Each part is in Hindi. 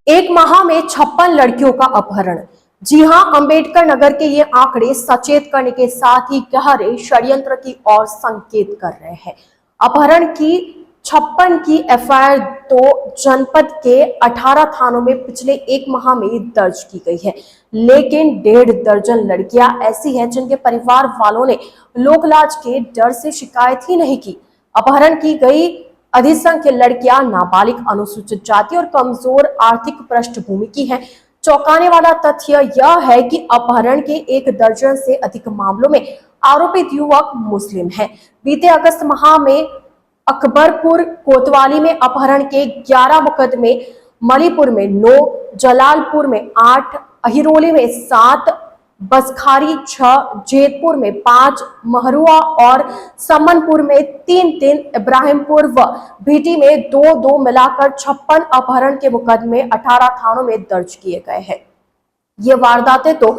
एक माह में 56 लड़कियों का अपहरण। जी हां, अंबेडकर नगर के ये आंकड़े सचेत करने के साथ ही गहरे षड्यंत्र की ओर संकेत कर रहे हैं। अपहरण की 56 की एफआईआर तो जनपद के 18 थानों में पिछले एक माह में दर्ज की गई है, लेकिन 1.5 दर्जन लड़कियां ऐसी हैं जिनके परिवार वालों ने लोकलाज के डर से शिकायत ही नहीं की। अपहरण की गई अधिसंख्य लड़कियां नाबालिग, अनुसूचित जाति और कमजोर आर्थिक पृष्ठभूमि की हैं। चौंकाने वाला तथ्य यह है कि अपहरण के 1 दर्जन से अधिक मामलों में आरोपित युवक मुस्लिम हैं। बीते अगस्त माह में अकबरपुर कोतवाली में अपहरण के 11 मुकदमे, मणिपुर में 9, जलालपुर में 8, अहिरोली में 7, बसखारी 6, जेतपुर में 5, महुआ और समनपुर में 3-3, इब्राहिमपुर व भीटी में 2-2 मिलाकर 56 अपहरण के मुकदमे 18 थानों में दर्ज किए गए हैं। ये वारदातें तो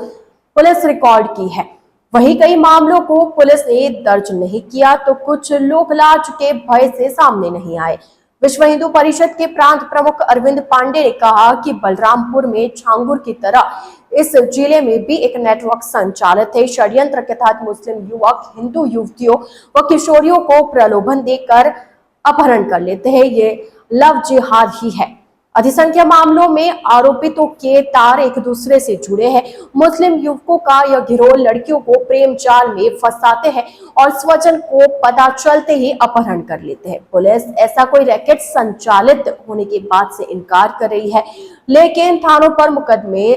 पुलिस रिकॉर्ड की है, वहीं कई मामलों को पुलिस ने दर्ज नहीं किया तो कुछ लोकलाज के भय से सामने नहीं आए। विश्व हिंदू परिषद के प्रांत प्रमुख अरविंद पांडे ने कहा कि बलरामपुर में छांगुर की तरह इस जिले में भी एक नेटवर्क संचालित है। षड्यंत्र के तहत मुस्लिम युवक हिंदू युवतियों व किशोरियों को प्रलोभन देकर अपहरण कर लेते हैं। ये लव जिहाद ही है। अधिसंख्य मामलों में आरोपितों के तार एक दूसरे से जुड़े हैं। मुस्लिम युवकों का यह गिरोह लड़कियों को प्रेम जाल में फंसाते हैं और स्वजन को पता चलते ही अपहरण कर लेते हैं। पुलिस ऐसा कोई रैकेट संचालित होने की बात से इनकार कर रही है, लेकिन थानों पर मुकदमे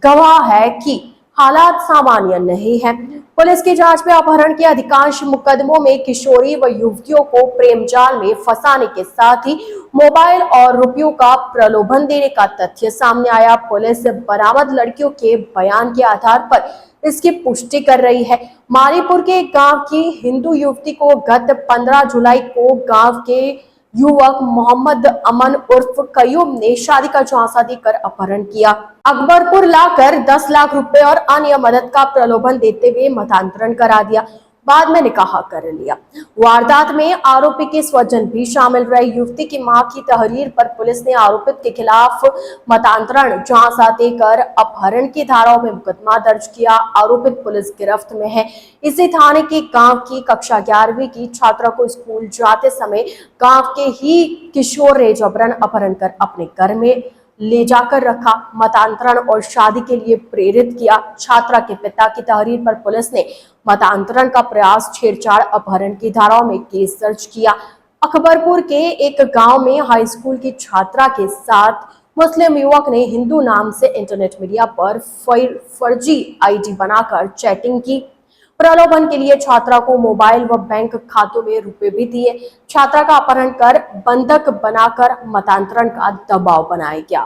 गवाह है कि हालात सामान्य नहीं है। पुलिस की जांच में अपहरण के अधिकांश मुकदमों में किशोरी व युवतियों को प्रेम जाल में फंसाने के साथ ही मोबाइल और रुपयों का प्रलोभन देने का तथ्य सामने आया। पुलिस बरामद लड़कियों के बयान के आधार पर इसकी पुष्टि कर रही है। मारीपुर के एक गांव की हिंदू युवती को गत 15 जुलाई को गांव के युवक मोहम्मद अमन उर्फ कयूम ने शादी का झांसा देकर अपहरण किया। अकबरपुर लाकर 10 लाख रुपए और अन्य मदद का प्रलोभन देते हुए मतांतरण करा दिया, बाद में निकाह कर लिया। वारदात में आरोपी के स्वजन भी शामिल रहे। युवती की मां की तहरीर पर पुलिस ने आरोपित के खिलाफ मतांतरण, झांसा देकर अपहरण की धाराओं में मुकदमा दर्ज किया। आरोपित पुलिस गिरफ्त में है। इसी थाने के गांव की कक्षा 11वीं की छात्रा को स्कूल जाते समय गांव के ही किशोर ने जबरन अपहरण कर अपने घर में ले जाकर रखा, मतांतरण और शादी के लिए प्रेरित किया। छात्रा के पिता की तहरीर पर पुलिस ने मतांतरण का प्रयास, छेड़छाड़, अपहरण की धाराओं में केस दर्ज किया। अकबरपुर के एक गांव में हाई स्कूल की छात्रा के साथ मुस्लिम युवक ने हिंदू नाम से इंटरनेट मीडिया पर फर्जी आईडी बनाकर चैटिंग की। प्रलोभन के लिए छात्रा को मोबाइल व बैंक खातों में रुपए भी दिए। छात्रा का अपहरण कर बंधक बनाकर मतांतरण का दबाव बनाया गया।